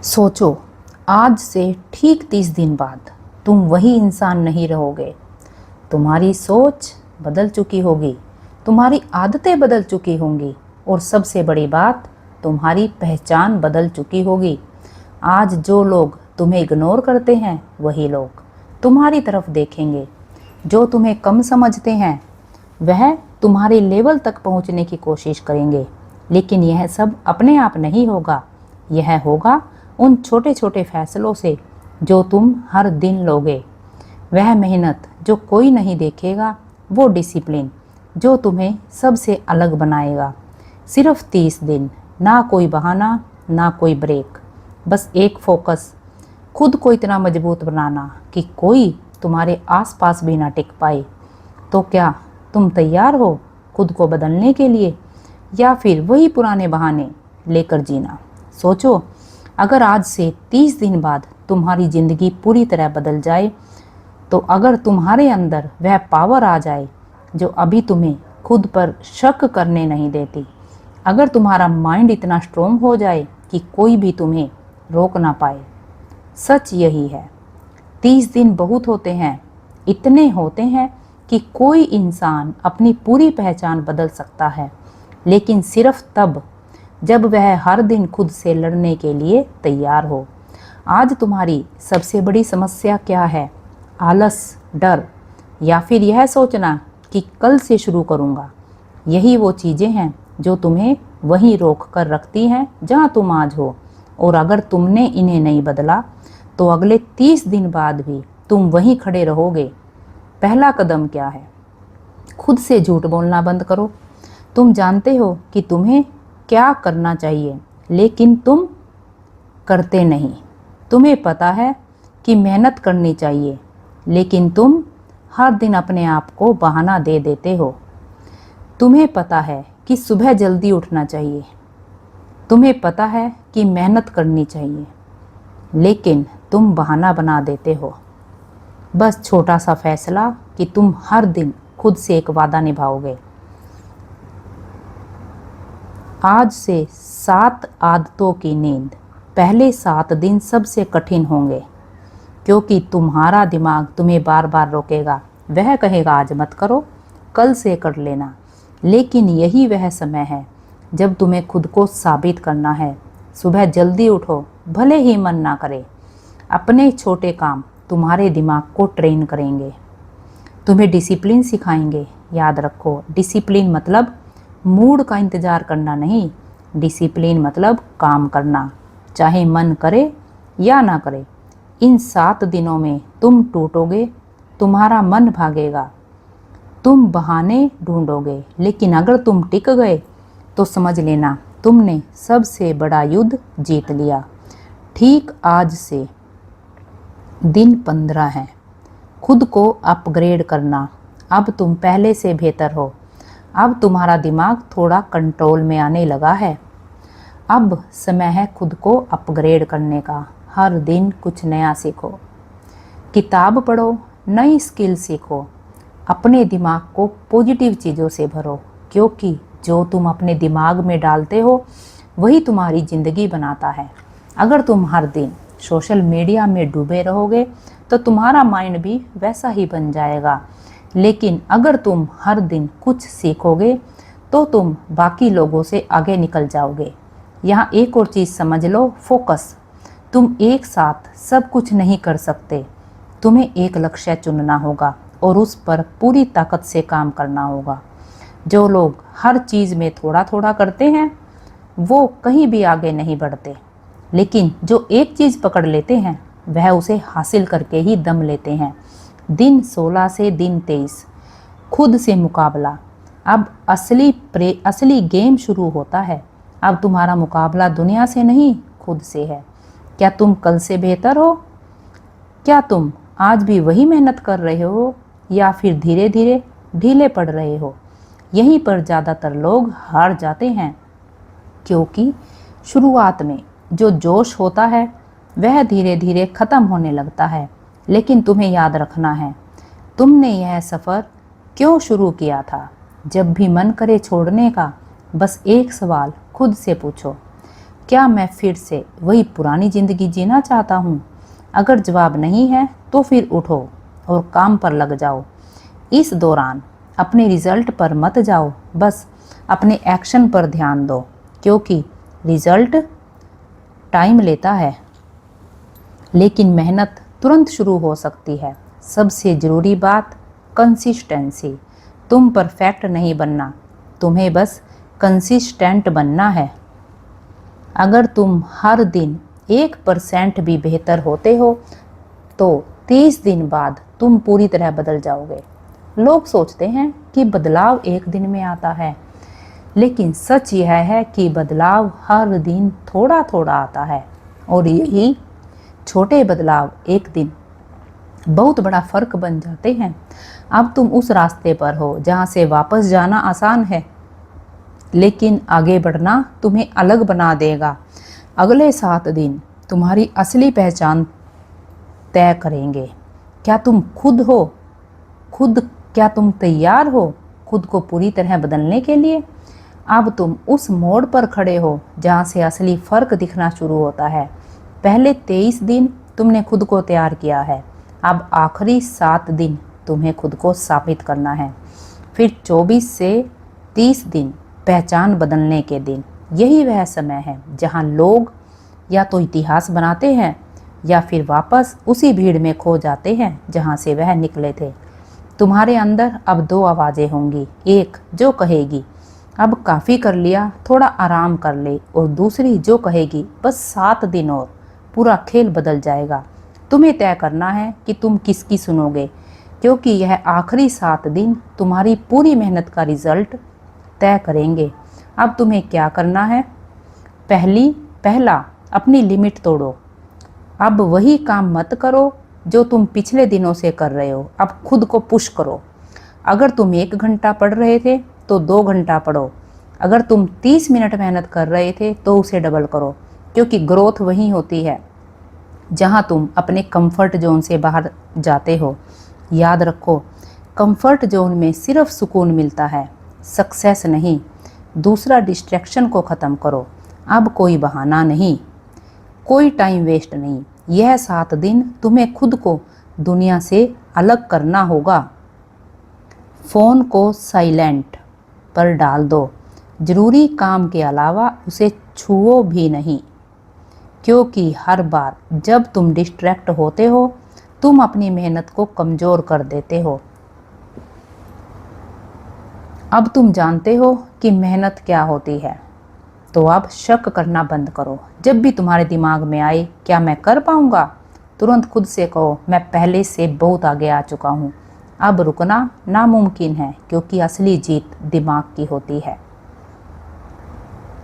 सोचो, आज से ठीक 30 दिन बाद तुम वही इंसान नहीं रहोगे। तुम्हारी सोच बदल चुकी होगी, तुम्हारी आदतें बदल चुकी होंगी और सबसे बड़ी बात, तुम्हारी पहचान बदल चुकी होगी। आज जो लोग तुम्हें इग्नोर करते हैं वही लोग तुम्हारी तरफ देखेंगे। जो तुम्हें कम समझते हैं वह तुम्हारे लेवल तक पहुंचने की कोशिश करेंगे। लेकिन यह सब अपने आप नहीं होगा, यह होगा उन छोटे छोटे फैसलों से जो तुम हर दिन लोगे। वह मेहनत जो कोई नहीं देखेगा, वो डिसिप्लिन जो तुम्हें सबसे अलग बनाएगा। सिर्फ 30 दिन, ना कोई बहाना, ना कोई ब्रेक, बस एक फोकस, खुद को इतना मजबूत बनाना कि कोई तुम्हारे आसपास भी ना टिक पाए। तो क्या तुम तैयार हो खुद को बदलने के लिए, या फिर वही पुराने बहाने लेकर जीना? सोचो, अगर आज से 30 दिन बाद तुम्हारी ज़िंदगी पूरी तरह बदल जाए, तो अगर तुम्हारे अंदर वह पावर आ जाए जो अभी तुम्हें खुद पर शक करने नहीं देती, अगर तुम्हारा माइंड इतना स्ट्रोंग हो जाए कि कोई भी तुम्हें रोक ना पाए। सच यही है, 30 दिन बहुत होते हैं, इतने होते हैं कि कोई इंसान अपनी पूरी पहचान बदल सकता है, लेकिन सिर्फ तब जब वह हर दिन खुद से लड़ने के लिए तैयार हो। आज तुम्हारी सबसे बड़ी समस्या क्या है? आलस, डर, या फिर यह सोचना कि कल से शुरू करूँगा? यही वो चीज़ें हैं जो तुम्हें वहीं रोक कर रखती हैं जहाँ तुम आज हो। और अगर तुमने इन्हें नहीं बदला तो अगले 30 दिन बाद भी तुम वहीं खड़े रहोगे। पहला कदम क्या है? खुद से झूठ बोलना बंद करो। तुम जानते हो कि तुम्हें क्या करना चाहिए, लेकिन तुम करते नहीं। तुम्हें पता है कि मेहनत करनी चाहिए, लेकिन तुम हर दिन अपने आप को बहाना दे देते हो। तुम्हें पता है कि सुबह जल्दी उठना चाहिए, तुम्हें पता है कि मेहनत करनी चाहिए, लेकिन तुम बहाना बना देते हो। बस छोटा सा फैसला कि तुम हर दिन खुद से एक वादा निभाओगे। आज से 7 आदतों की नींद। पहले 7 दिन सबसे कठिन होंगे, क्योंकि तुम्हारा दिमाग तुम्हें बार बार रोकेगा। वह कहेगा आज मत करो, कल से कर लेना। लेकिन यही वह समय है जब तुम्हें खुद को साबित करना है। सुबह जल्दी उठो, भले ही मन ना करे। अपने छोटे काम तुम्हारे दिमाग को ट्रेन करेंगे, तुम्हें डिसिप्लिन सिखाएंगे। याद रखो, डिसिप्लिन मतलब मूड का इंतज़ार करना नहीं, डिसिप्लिन मतलब काम करना, चाहे मन करे या ना करे। इन 7 दिनों में तुम टूटोगे, तुम्हारा मन भागेगा, तुम बहाने ढूंढोगे, लेकिन अगर तुम टिक गए तो समझ लेना तुमने सबसे बड़ा युद्ध जीत लिया। ठीक आज से दिन 15 है। खुद को अपग्रेड करना। अब तुम पहले से बेहतर हो। अब तुम्हारा दिमाग थोड़ा कंट्रोल में आने लगा है। अब समय है खुद को अपग्रेड करने का। हर दिन कुछ नया सीखो, किताब पढ़ो, नई स्किल सीखो, अपने दिमाग को पॉजिटिव चीज़ों से भरो, क्योंकि जो तुम अपने दिमाग में डालते हो वही तुम्हारी ज़िंदगी बनाता है। अगर तुम हर दिन सोशल मीडिया में डूबे रहोगे तो तुम्हारा माइंड भी वैसा ही बन जाएगा। लेकिन अगर तुम हर दिन कुछ सीखोगे तो तुम बाकी लोगों से आगे निकल जाओगे। यहाँ एक और चीज़ समझ लो, फोकस। तुम एक साथ सब कुछ नहीं कर सकते। तुम्हें एक लक्ष्य चुनना होगा और उस पर पूरी ताकत से काम करना होगा। जो लोग हर चीज़ में थोड़ा थोड़ा करते हैं वो कहीं भी आगे नहीं बढ़ते, लेकिन जो एक चीज़ पकड़ लेते हैं वह उसे हासिल करके ही दम लेते हैं। दिन 16 से दिन 23, खुद से मुकाबला। अब असली गेम शुरू होता है। अब तुम्हारा मुकाबला दुनिया से नहीं, खुद से है। क्या तुम कल से बेहतर हो? क्या तुम आज भी वही मेहनत कर रहे हो, या फिर धीरे धीरे ढीले पड़ रहे हो? यहीं पर ज़्यादातर लोग हार जाते हैं, क्योंकि शुरुआत में जो जोश होता है वह धीरे धीरे ख़त्म होने लगता है। लेकिन तुम्हें याद रखना है, तुमने यह सफ़र क्यों शुरू किया था। जब भी मन करे छोड़ने का, बस एक सवाल खुद से पूछो, क्या मैं फिर से वही पुरानी ज़िंदगी जीना चाहता हूँ? अगर जवाब नहीं है तो फिर उठो और काम पर लग जाओ। इस दौरान अपने रिजल्ट पर मत जाओ, बस अपने एक्शन पर ध्यान दो, क्योंकि रिजल्ट टाइम लेता है लेकिन मेहनत तुरंत शुरू हो सकती है। सबसे ज़रूरी बात कंसिस्टेंसी। तुम परफेक्ट नहीं बनना, तुम्हें बस कंसिस्टेंट बनना है। अगर तुम हर दिन 1% भी बेहतर होते हो तो 30 दिन बाद तुम पूरी तरह बदल जाओगे। लोग सोचते हैं कि बदलाव एक दिन में आता है, लेकिन सच यह है कि बदलाव हर दिन थोड़ा थोड़ा आता है, और यही छोटे बदलाव एक दिन बहुत बड़ा फर्क बन जाते हैं। अब तुम उस रास्ते पर हो जहाँ से वापस जाना आसान है, लेकिन आगे बढ़ना तुम्हें अलग बना देगा। अगले 7 दिन तुम्हारी असली पहचान तय करेंगे। क्या तुम क्या तुम तैयार हो खुद को पूरी तरह बदलने के लिए? अब तुम उस मोड़ पर खड़े हो जहाँ से असली फर्क दिखना शुरू होता है। पहले 23 दिन तुमने खुद को तैयार किया है, अब आखिरी 7 दिन तुम्हें खुद को साबित करना है। फिर 24 से 30 दिन पहचान बदलने के दिन। यही वह समय है जहाँ लोग या तो इतिहास बनाते हैं या फिर वापस उसी भीड़ में खो जाते हैं जहाँ से वह निकले थे। तुम्हारे अंदर अब 2 आवाज़ें होंगी, एक जो कहेगी अब काफ़ी कर लिया, थोड़ा आराम कर ले, और दूसरी जो कहेगी बस 7 दिन और, पूरा खेल बदल जाएगा। तुम्हें तय करना है कि तुम किसकी सुनोगे, क्योंकि यह आखिरी 7 दिन तुम्हारी पूरी मेहनत का रिजल्ट तय करेंगे। अब तुम्हें क्या करना है? पहला अपनी लिमिट तोड़ो। अब वही काम मत करो जो तुम पिछले दिनों से कर रहे हो। अब खुद को पुश करो। अगर तुम 1 घंटा पढ़ रहे थे तो 2 घंटा पढ़ो। अगर तुम 30 मिनट मेहनत कर रहे थे तो उसे डबल करो, क्योंकि ग्रोथ वही होती है जहां तुम अपने कंफर्ट जोन से बाहर जाते हो। याद रखो, कंफर्ट जोन में सिर्फ सुकून मिलता है, सक्सेस नहीं। दूसरा, डिस्ट्रैक्शन को ख़त्म करो। अब कोई बहाना नहीं, कोई टाइम वेस्ट नहीं। यह 7 दिन तुम्हें खुद को दुनिया से अलग करना होगा। फ़ोन को साइलेंट पर डाल दो। ज़रूरी काम के अलावा उसे छुओ भी नहीं, क्योंकि हर बार जब तुम डिस्ट्रैक्ट होते हो तुम अपनी मेहनत को कमज़ोर कर देते हो। अब तुम जानते हो कि मेहनत क्या होती है, तो अब शक करना बंद करो। जब भी तुम्हारे दिमाग में आए क्या मैं कर पाऊंगा, तुरंत खुद से कहो मैं पहले से बहुत आगे आ चुका हूँ। अब रुकना नामुमकिन है, क्योंकि असली जीत दिमाग की होती है।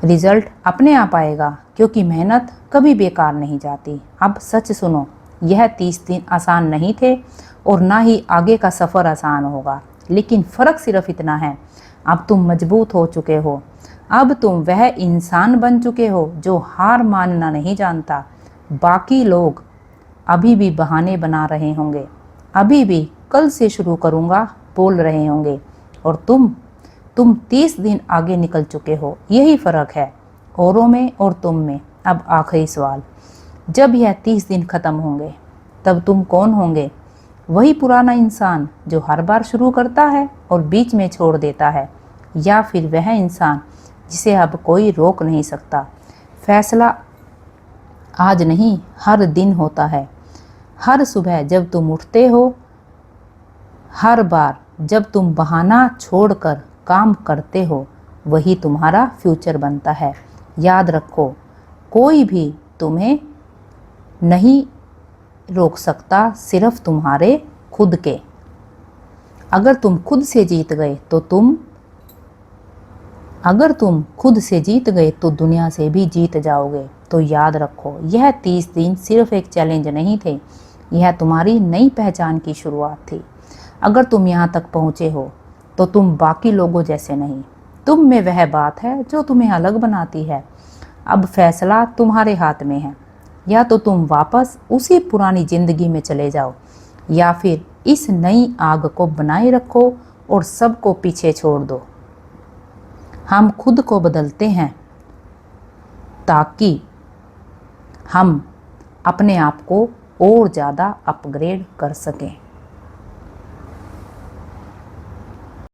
रिजल्ट अपने आप आएगा, क्योंकि मेहनत कभी बेकार नहीं जाती। अब सच सुनो, यह 30 दिन आसान नहीं थे और ना ही आगे का सफ़र आसान होगा, लेकिन फ़र्क सिर्फ इतना है, अब तुम मजबूत हो चुके हो। अब तुम वह इंसान बन चुके हो जो हार मानना नहीं जानता। बाकी लोग अभी भी बहाने बना रहे होंगे, अभी भी कल से शुरू करूँगा बोल रहे होंगे, और तुम 30 दिन आगे निकल चुके हो। यही फ़र्क है औरों में और तुम में। अब आखिरी सवाल, जब यह 30 दिन ख़त्म होंगे तब तुम कौन होंगे? वही पुराना इंसान जो हर बार शुरू करता है और बीच में छोड़ देता है, या फिर वह इंसान जिसे अब कोई रोक नहीं सकता? फैसला आज नहीं, हर दिन होता है। हर सुबह जब तुम उठते हो, हर बार जब तुम बहाना छोड़कर काम करते हो, वही तुम्हारा फ्यूचर बनता है। याद रखो, कोई भी तुम्हें नहीं रोक सकता, सिर्फ तुम्हारे खुद के। अगर तुम खुद से जीत गए तो दुनिया से भी जीत जाओगे। तो याद रखो, यह 30 दिन सिर्फ एक चैलेंज नहीं थे, यह तुम्हारी नई पहचान की शुरुआत थी। अगर तुम यहाँ तक पहुँचे हो तो तुम बाकी लोगों जैसे नहीं, तुम में वह बात है जो तुम्हें अलग बनाती है। अब फैसला तुम्हारे हाथ में है, या तो तुम वापस उसी पुरानी ज़िंदगी में चले जाओ, या फिर इस नई आग को बनाए रखो और सबको पीछे छोड़ दो। हम खुद को बदलते हैं ताकि हम अपने आप को और ज़्यादा अपग्रेड कर सकें।